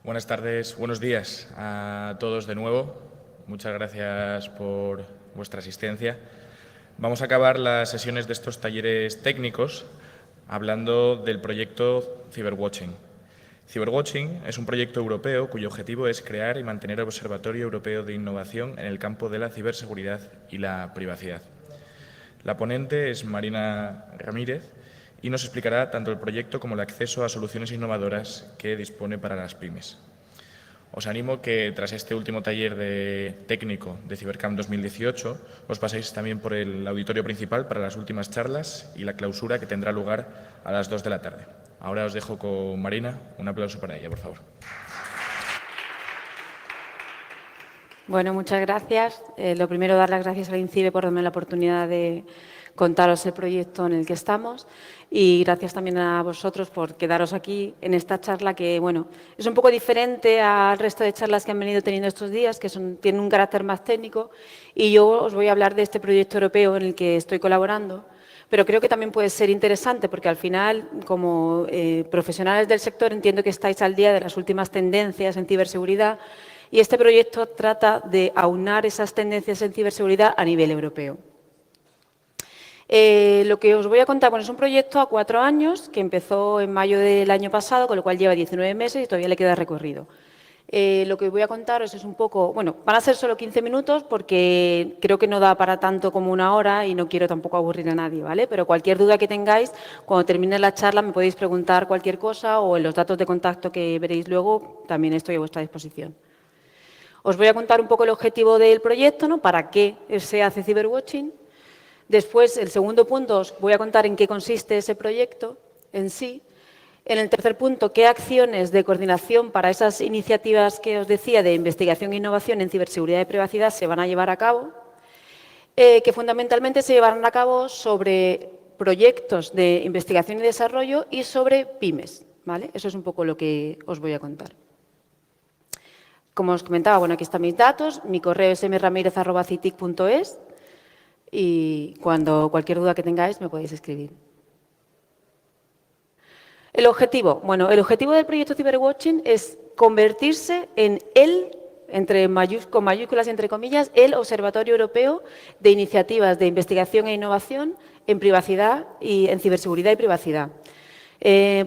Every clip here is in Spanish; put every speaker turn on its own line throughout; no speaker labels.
Buenas tardes, buenos días a todos de nuevo. Muchas gracias por vuestra asistencia. Vamos a acabar las sesiones de estos talleres técnicos hablando del proyecto Cyberwatching. Cyberwatching es un proyecto europeo cuyo objetivo es crear y mantener el Observatorio Europeo de Innovación en el campo de la ciberseguridad y la privacidad. La ponente es Marina Ramírez y nos explicará tanto el proyecto como el acceso a soluciones innovadoras que dispone para las pymes. Os animo que tras este último taller técnico de Cybercamp 2018 os paséis también por el auditorio principal para las últimas charlas y la clausura que tendrá lugar a las 2 de la tarde. Ahora os dejo con Marina. Un aplauso para ella, por favor.
Bueno, muchas gracias. Lo primero, dar las gracias al INCIBE por darme la oportunidad de contaros el proyecto en el que estamos y gracias también a vosotros por quedaros aquí en esta charla que, bueno, es un poco diferente al resto de charlas que han venido teniendo estos días, que tienen un carácter más técnico, y yo os voy a hablar de este proyecto europeo en el que estoy colaborando. Pero creo que también puede ser interesante porque al final, como profesionales del sector, entiendo que estáis al día de las últimas tendencias en ciberseguridad y este proyecto trata de aunar esas tendencias en ciberseguridad a nivel europeo. Lo que os voy a contar, bueno, es un proyecto a 4 años que empezó en mayo del año pasado, con lo cual lleva 19 meses y todavía le queda recorrido. Lo que voy a contaros es un poco, bueno, van a ser solo 15 minutos porque creo que no da para tanto como una hora y no quiero tampoco aburrir a nadie, ¿vale? Pero cualquier duda que tengáis, cuando termine la charla me podéis preguntar cualquier cosa o en los datos de contacto que veréis luego también estoy a vuestra disposición. Os voy a contar un poco el objetivo del proyecto, ¿no? Para qué se hace Cyberwatching. Después, el segundo punto, os voy a contar en qué consiste ese proyecto en sí. En el tercer punto, qué acciones de coordinación para esas iniciativas que os decía de investigación e innovación en ciberseguridad y privacidad se van a llevar a cabo, que fundamentalmente se llevarán a cabo sobre proyectos de investigación y desarrollo y sobre pymes, ¿vale? Eso es un poco lo que os voy a contar. Como os comentaba, bueno, aquí están mis datos, mi correo es mramirez@citic.es y cualquier duda que tengáis me podéis escribir. El objetivo, bueno, el objetivo del proyecto Cyberwatching es convertirse en con mayúsculas y entre comillas, el Observatorio Europeo de Iniciativas de Investigación e Innovación en privacidad y en ciberseguridad y privacidad.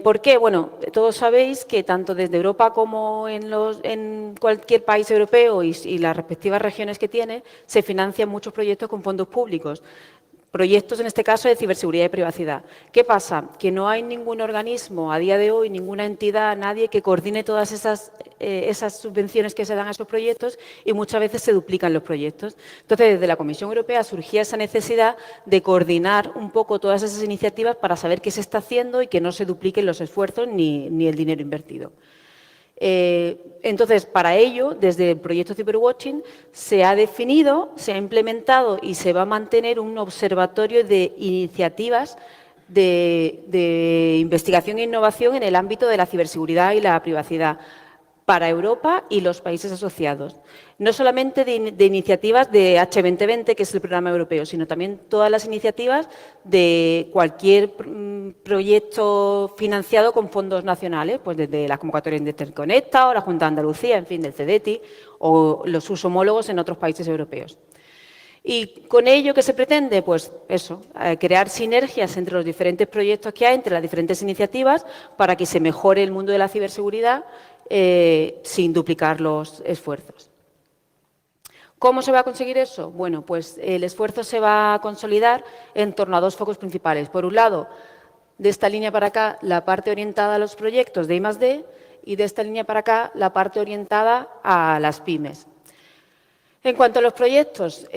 ¿Por qué? Bueno, todos sabéis que tanto desde Europa como en cualquier país europeo y las respectivas regiones que tiene, se financian muchos proyectos con fondos públicos. Proyectos, en este caso, de ciberseguridad y privacidad. ¿Qué pasa? Que no hay ningún organismo a día de hoy, ninguna entidad, nadie que coordine todas esas subvenciones que se dan a esos proyectos y muchas veces se duplican los proyectos. Entonces, desde la Comisión Europea surgía esa necesidad de coordinar un poco todas esas iniciativas para saber qué se está haciendo y que no se dupliquen los esfuerzos ni el dinero invertido. Entonces, para ello, desde el proyecto Cyberwatching se ha definido, se ha implementado y se va a mantener un observatorio de iniciativas de investigación e innovación en el ámbito de la ciberseguridad y la privacidad para Europa y los países asociados. No solamente de iniciativas de H2020, que es el programa europeo, sino también todas las iniciativas de cualquier proyecto financiado con fondos nacionales, pues desde las convocatorias de Interconecta o la Junta de Andalucía, en fin, del CEDETI o sus homólogos en otros países europeos. ¿Y con ello qué se pretende? Pues eso, crear sinergias entre los diferentes proyectos que hay, entre las diferentes iniciativas, para que se mejore el mundo de la ciberseguridad sin duplicar los esfuerzos. ¿Cómo se va a conseguir eso? Bueno, pues el esfuerzo se va a consolidar en torno a 2 focos principales. Por un lado, de esta línea para acá, la parte orientada a los proyectos de I+D y de esta línea para acá, la parte orientada a las pymes. En cuanto a los proyectos,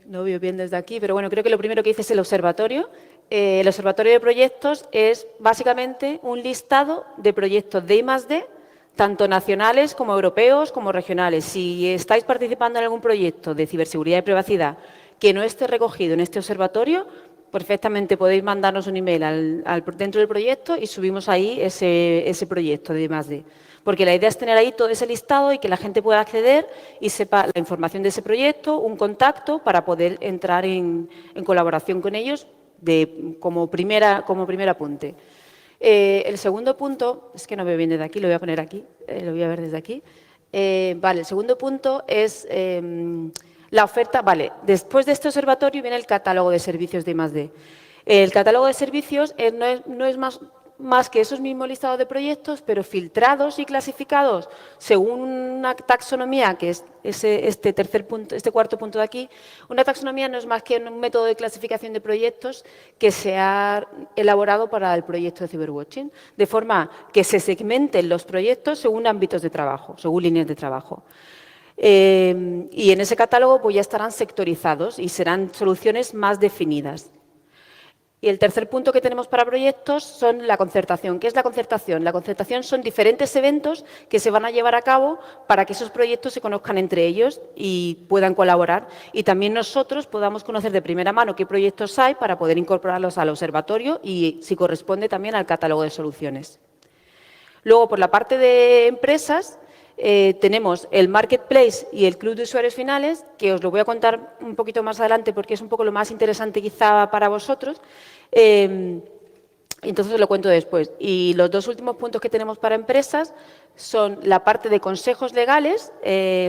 no veo bien desde aquí, pero bueno, creo que lo primero que hice es el observatorio. El observatorio de proyectos es básicamente un listado de proyectos de I+D, tanto nacionales como europeos como regionales. Si estáis participando en algún proyecto de ciberseguridad y privacidad que no esté recogido en este observatorio, perfectamente podéis mandarnos un email dentro del proyecto y subimos ahí ese proyecto de I+D. Porque la idea es tener ahí todo ese listado y que la gente pueda acceder y sepa la información de ese proyecto, un contacto para poder entrar en colaboración con ellos como primer apunte. El segundo punto, es que no veo bien desde aquí, lo voy a poner aquí, lo voy a ver desde aquí. Vale, el segundo punto es la oferta. Vale, después de este observatorio viene el catálogo de servicios de I+D. El catálogo de servicios no es más que esos mismos listados de proyectos, pero filtrados y clasificados según una taxonomía, que es este cuarto punto de aquí. Una taxonomía no es más que un método de clasificación de proyectos que se ha elaborado para el proyecto de Cyberwatching, de forma que se segmenten los proyectos según ámbitos de trabajo, según líneas de trabajo. Y en ese catálogo pues, ya estarán sectorizados y serán soluciones más definidas. Y el tercer punto que tenemos para proyectos son la concertación. ¿Qué es la concertación? La concertación son diferentes eventos que se van a llevar a cabo para que esos proyectos se conozcan entre ellos y puedan colaborar. Y también nosotros podamos conocer de primera mano qué proyectos hay para poder incorporarlos al observatorio y, si corresponde, también al catálogo de soluciones. Luego, por la parte de empresas, tenemos el Marketplace y el Club de Usuarios Finales, que os lo voy a contar un poquito más adelante porque es un poco lo más interesante quizá para vosotros. Entonces os lo cuento después. Y los dos últimos puntos que tenemos para empresas son la parte de consejos legales,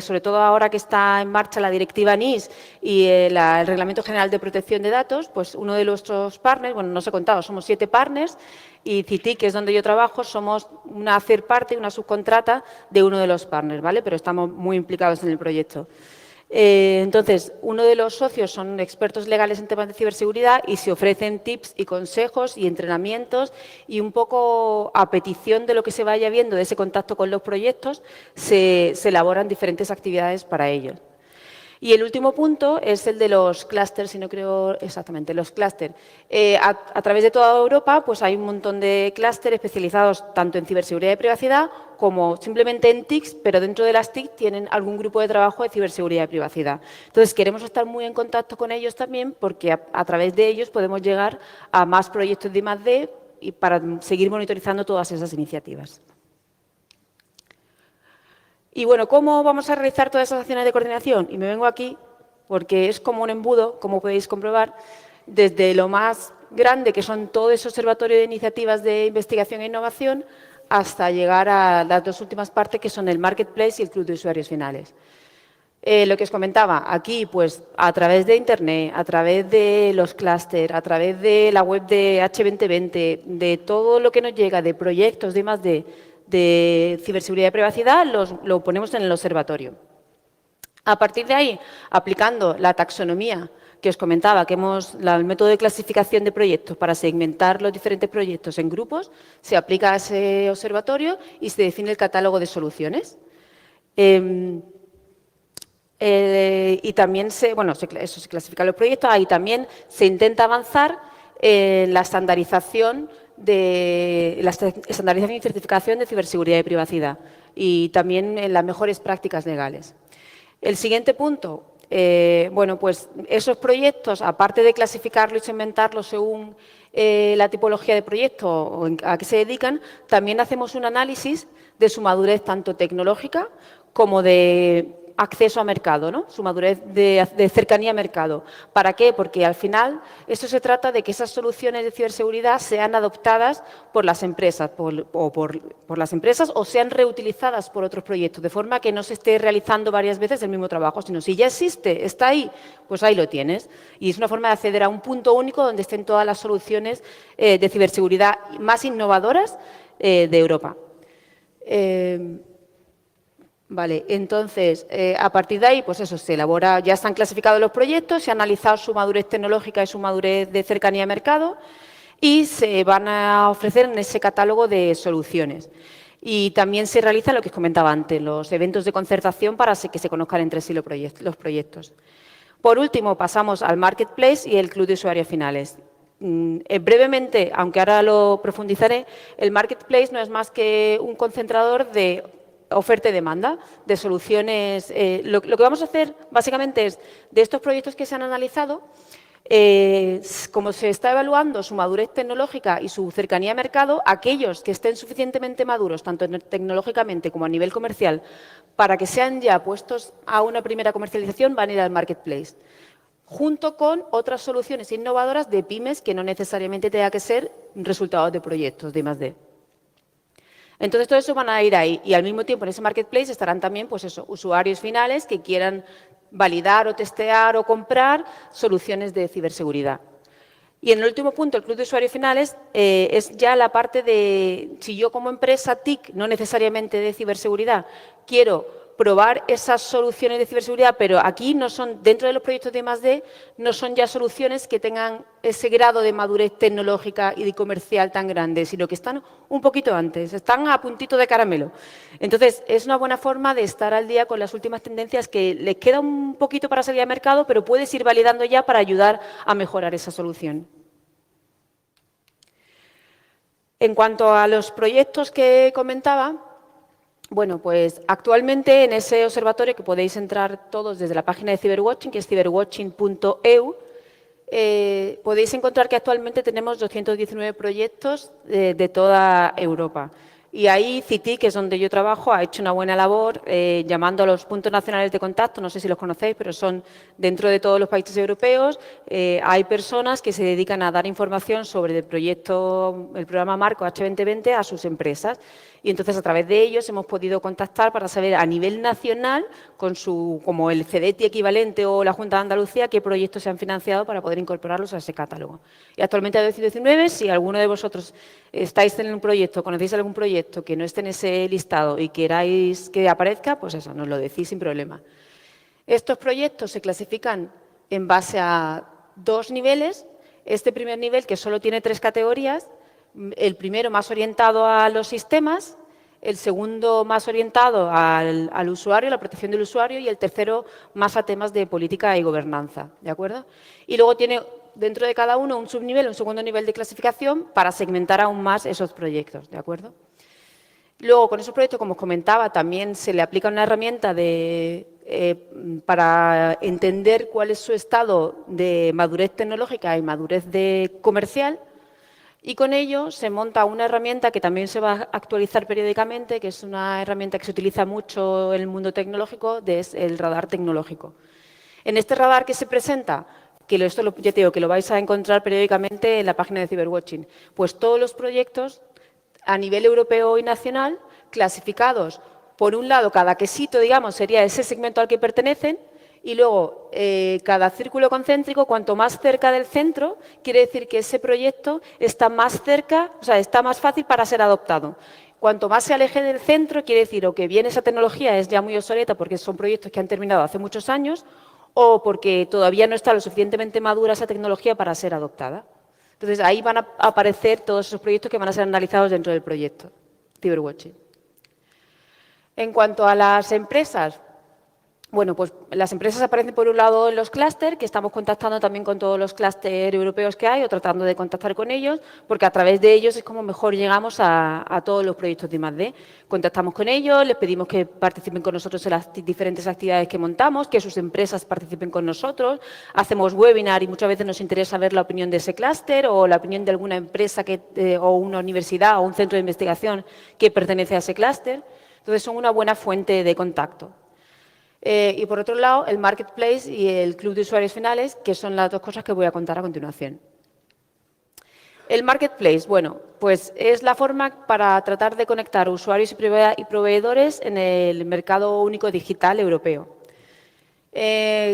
sobre todo ahora que está en marcha la directiva NIS y el Reglamento General de Protección de Datos, pues uno de nuestros partners, bueno, no os he contado, somos 7 partners, y CITIC, que es donde yo trabajo, somos una third party, una subcontrata de uno de los partners, ¿vale? Pero estamos muy implicados en el proyecto. Entonces, uno de los socios son expertos legales en temas de ciberseguridad y se ofrecen tips y consejos y entrenamientos y un poco a petición de lo que se vaya viendo de ese contacto con los proyectos, se elaboran diferentes actividades para ellos. Y el último punto es el de los clústeres, si no creo exactamente, los clústeres. A través de toda Europa pues hay un montón de clústeres especializados tanto en ciberseguridad y privacidad como simplemente en TICs, pero dentro de las TIC tienen algún grupo de trabajo de ciberseguridad y privacidad. Entonces, queremos estar muy en contacto con ellos también porque a través de ellos podemos llegar a más proyectos de I+D y para seguir monitorizando todas esas iniciativas. Y bueno, ¿cómo vamos a realizar todas esas acciones de coordinación? Y me vengo aquí porque es como un embudo, como podéis comprobar, desde lo más grande, que son todo ese observatorio de iniciativas de investigación e innovación, hasta llegar a las dos últimas partes, que son el Marketplace y el Club de Usuarios Finales. Lo que os comentaba, aquí, pues, a través de Internet, a través de los clústeres, a través de la web de H2020, de todo lo que nos llega de proyectos de I+D, de ciberseguridad y privacidad, lo ponemos en el observatorio. A partir de ahí, aplicando la taxonomía que os comentaba, que el método de clasificación de proyectos para segmentar los diferentes proyectos en grupos, se aplica a ese observatorio y se define el catálogo de soluciones. Y también se clasifican los proyectos, ahí también se intenta avanzar en la estandarización y certificación de ciberseguridad y privacidad y también en las mejores prácticas legales. El siguiente punto, bueno, pues esos proyectos, aparte de clasificarlos y segmentarlos según la tipología de proyecto o a qué se dedican, también hacemos un análisis de su madurez tanto tecnológica como de acceso a mercado, ¿no? Su madurez de cercanía a mercado. ¿Para qué? Porque al final esto se trata de que esas soluciones de ciberseguridad sean adoptadas por las empresas o sean reutilizadas por otros proyectos, de forma que no se esté realizando varias veces el mismo trabajo, sino si ya existe, está ahí, pues ahí lo tienes. Y es una forma de acceder a un punto único donde estén todas las soluciones de ciberseguridad más innovadoras de Europa. Vale, entonces, a partir de ahí, pues eso, se elabora, ya están clasificados los proyectos, se ha analizado su madurez tecnológica y su madurez de cercanía a mercado y se van a ofrecer en ese catálogo de soluciones. Y también se realiza lo que os comentaba antes, los eventos de concertación para que se conozcan entre sí los proyectos. Por último, pasamos al Marketplace y el Club de Usuarios Finales. Brevemente, aunque ahora lo profundizaré, el Marketplace no es más que un concentrador de oferta y demanda, de soluciones. Lo que vamos a hacer básicamente es, de estos proyectos que se han analizado, como se está evaluando su madurez tecnológica y su cercanía a mercado, aquellos que estén suficientemente maduros, tanto tecnológicamente como a nivel comercial, para que sean ya puestos a una primera comercialización, van a ir al Marketplace. junto con otras soluciones innovadoras de pymes que no necesariamente tenga que ser resultados de proyectos de I+D. Entonces, todo eso van a ir ahí y al mismo tiempo en ese marketplace estarán también pues eso, usuarios finales que quieran validar o testear o comprar soluciones de ciberseguridad. Y en el último punto, el club de usuarios finales, es ya la parte de, si yo como empresa TIC, no necesariamente de ciberseguridad, quiero probar esas soluciones de ciberseguridad, pero aquí no son, dentro de los proyectos de I+D, no son ya soluciones que tengan ese grado de madurez tecnológica y de comercial tan grande, sino que están un poquito antes, están a puntito de caramelo. Entonces, es una buena forma de estar al día con las últimas tendencias que les queda un poquito para salir al mercado, pero puedes ir validando ya para ayudar a mejorar esa solución. En cuanto a los proyectos que comentaba, bueno, pues actualmente en ese observatorio, que podéis entrar todos desde la página de Cyberwatching, que es cyberwatching.eu, podéis encontrar que actualmente tenemos 219 proyectos de toda Europa. Y ahí CITIC, que es donde yo trabajo, ha hecho una buena labor llamando a los puntos nacionales de contacto, no sé si los conocéis, pero son dentro de todos los países europeos. Hay personas que se dedican a dar información sobre el proyecto, el programa Marco H2020 a sus empresas. Y entonces, a través de ellos hemos podido contactar para saber a nivel nacional, como el CEDETI equivalente o la Junta de Andalucía, qué proyectos se han financiado para poder incorporarlos a ese catálogo. Y actualmente hay 219, si alguno de vosotros estáis en un proyecto, conocéis algún proyecto que no esté en ese listado y queráis que aparezca, pues eso, nos lo decís sin problema. Estos proyectos se clasifican en base a 2 niveles. Este primer nivel, que solo tiene 3 categorías, el primero más orientado a los sistemas, el segundo más orientado al usuario, la protección del usuario, y el tercero más a temas de política y gobernanza, ¿de acuerdo? Y luego tiene dentro de cada uno un subnivel, un segundo nivel de clasificación para segmentar aún más esos proyectos, ¿de acuerdo? Luego, con esos proyectos, como os comentaba, también se le aplica una herramienta para entender cuál es su estado de madurez tecnológica y madurez comercial. Y con ello se monta una herramienta que también se va a actualizar periódicamente, que es una herramienta que se utiliza mucho en el mundo tecnológico, es el radar tecnológico. En este radar que se presenta, esto ya te digo que lo vais a encontrar periódicamente en la página de Cyberwatching, pues todos los proyectos a nivel europeo y nacional, clasificados, por un lado, cada quesito, digamos, sería ese segmento al que pertenecen, y luego, cada círculo concéntrico, cuanto más cerca del centro, quiere decir que ese proyecto está más cerca, o sea, está más fácil para ser adoptado. Cuanto más se aleje del centro, quiere decir o que bien esa tecnología es ya muy obsoleta porque son proyectos que han terminado hace muchos años, o porque todavía no está lo suficientemente madura esa tecnología para ser adoptada. Entonces, ahí van a aparecer todos esos proyectos que van a ser analizados dentro del proyecto Cyberwatching. En cuanto a las empresas, bueno, pues las empresas aparecen por un lado en los clústeres, que estamos contactando también con todos los clústeres europeos que hay o tratando de contactar con ellos, porque a través de ellos es como mejor llegamos a todos los proyectos de I+D. Contactamos con ellos, les pedimos que participen con nosotros en las diferentes actividades que montamos, que sus empresas participen con nosotros, hacemos webinar y muchas veces nos interesa ver la opinión de ese clúster o la opinión de alguna empresa o una universidad o un centro de investigación que pertenece a ese clúster. Entonces, son una buena fuente de contacto. Y por otro lado, el marketplace y el club de usuarios finales, que son las 2 cosas que voy a contar a continuación. El marketplace, bueno, pues es la forma para tratar de conectar usuarios y proveedores en el mercado único digital europeo.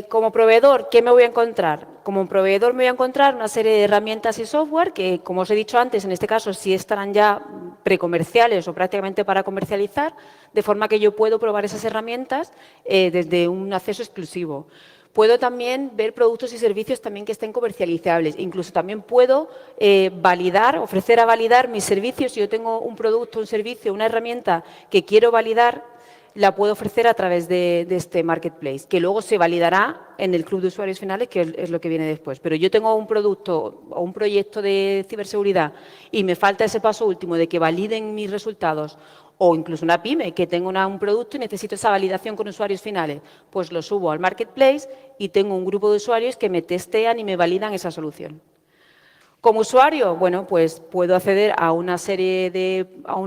Como proveedor, ¿qué me voy a encontrar? Como proveedor me voy a encontrar una serie de herramientas y software que, como os he dicho antes, en este caso sí estarán ya precomerciales o prácticamente para comercializar, de forma que yo puedo probar esas herramientas desde un acceso exclusivo. Puedo también ver productos y servicios también que estén comercializables. Incluso también puedo ofrecer a validar mis servicios. Si yo tengo un producto, un servicio, una herramienta que quiero validar, la puedo ofrecer a través de este marketplace, que luego se validará en el club de usuarios finales, que es lo que viene después. Pero yo tengo un producto o un proyecto de ciberseguridad y me falta ese paso último de que validen mis resultados, o incluso una pyme que tengo un producto y necesito esa validación con usuarios finales, pues lo subo al marketplace y tengo un grupo de usuarios que me testean y me validan esa solución. Como usuario, bueno, pues puedo acceder a una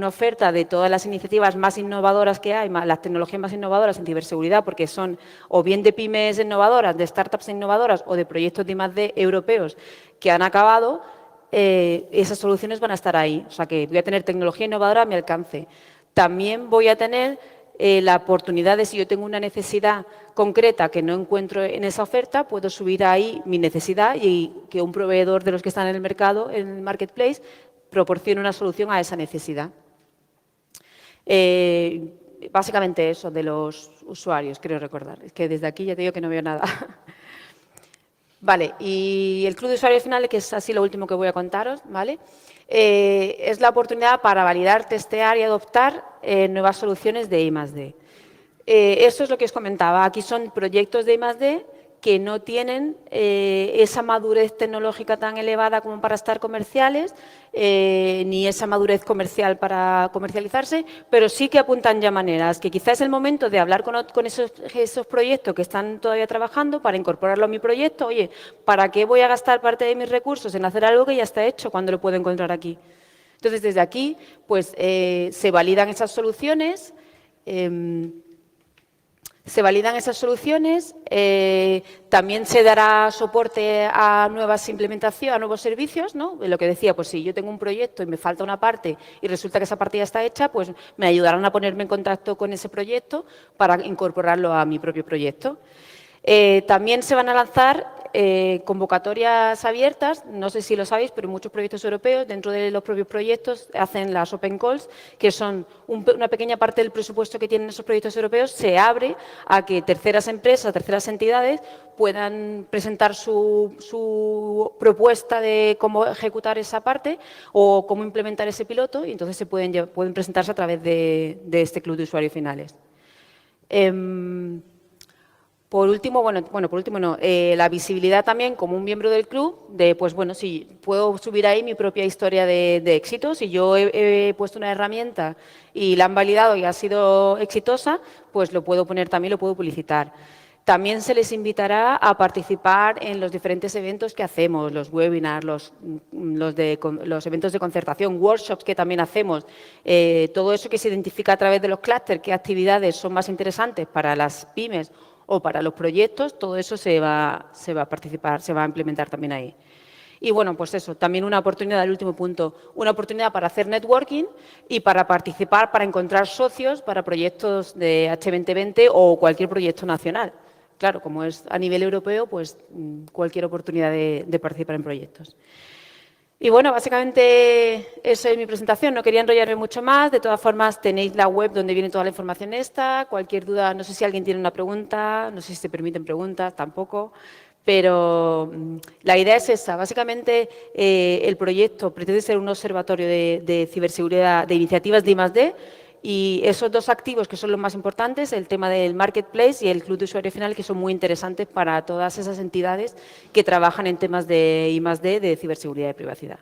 oferta de todas las iniciativas más innovadoras que hay, las tecnologías más innovadoras en ciberseguridad, porque son o bien de pymes innovadoras, de startups innovadoras o de proyectos de I+D europeos que han acabado, esas soluciones van a estar ahí. O sea, que voy a tener tecnología innovadora a mi alcance. También voy a tener la oportunidad de, si yo tengo una necesidad concreta que no encuentro en esa oferta, puedo subir ahí mi necesidad y que un proveedor de los que están en el mercado, en el marketplace, proporcione una solución a esa necesidad. Básicamente eso de los usuarios, creo recordar. Es que desde aquí ya te digo que no veo nada. Vale, y el club de usuarios finales, que es así lo último que voy a contaros, ¿vale? Es la oportunidad para validar, testear y adoptar nuevas soluciones de I+D. Esto es lo que os comentaba. Aquí son proyectos de I+D que no tienen esa madurez tecnológica tan elevada como para estar comerciales, ni esa madurez comercial para comercializarse, pero sí que apuntan ya maneras, que quizás es el momento de hablar con esos proyectos que están todavía trabajando para incorporarlo a mi proyecto. Oye, ¿para qué voy a gastar parte de mis recursos en hacer algo que ya está hecho cuando lo puedo encontrar aquí? Entonces, desde aquí, pues, se validan esas soluciones. También se dará soporte a nuevas implementaciones, a nuevos servicios, ¿no? Lo que decía, pues si yo tengo un proyecto y me falta una parte y resulta que esa parte ya está hecha, pues me ayudarán a ponerme en contacto con ese proyecto para incorporarlo a mi propio proyecto. También se van a lanzar convocatorias abiertas, no sé si lo sabéis, pero muchos proyectos europeos, dentro de los propios proyectos, hacen las open calls, que son una pequeña parte del presupuesto que tienen esos proyectos europeos, se abre a que terceras empresas, terceras entidades puedan presentar su propuesta de cómo ejecutar esa parte o cómo implementar ese piloto, y entonces pueden presentarse a través de este club de usuarios finales. Por último, la visibilidad también como un miembro del club, de, pues bueno, si puedo subir ahí mi propia historia de éxito, si yo he puesto una herramienta y la han validado y ha sido exitosa, pues lo puedo poner también, lo puedo publicitar. También se les invitará a participar en los diferentes eventos que hacemos, los webinars, los eventos de concertación, workshops que también hacemos, todo eso que se identifica a través de los clústeres, qué actividades son más interesantes para las pymes o para los proyectos, todo eso se va a participar, se va a implementar también ahí. Y bueno, pues eso, también una oportunidad, el último punto, una oportunidad para hacer networking y para participar, para encontrar socios para proyectos de H2020 o cualquier proyecto nacional. Claro, como es a nivel europeo, pues cualquier oportunidad de participar en proyectos. Y bueno, básicamente esa es mi presentación. No quería enrollarme mucho más. De todas formas, tenéis la web donde viene toda la información esta. Cualquier duda, no sé si alguien tiene una pregunta, no sé si se permiten preguntas, tampoco. Pero la idea es esa. Básicamente, el proyecto pretende ser un observatorio de ciberseguridad, de iniciativas de I+D, y esos dos activos que son los más importantes, el tema del marketplace y el club de usuario final, que son muy interesantes para todas esas entidades que trabajan en temas de I+D, de ciberseguridad y privacidad.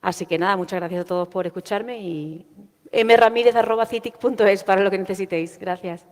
Así que nada, muchas gracias a todos por escucharme y mramirez@citic.es para lo que necesitéis. Gracias.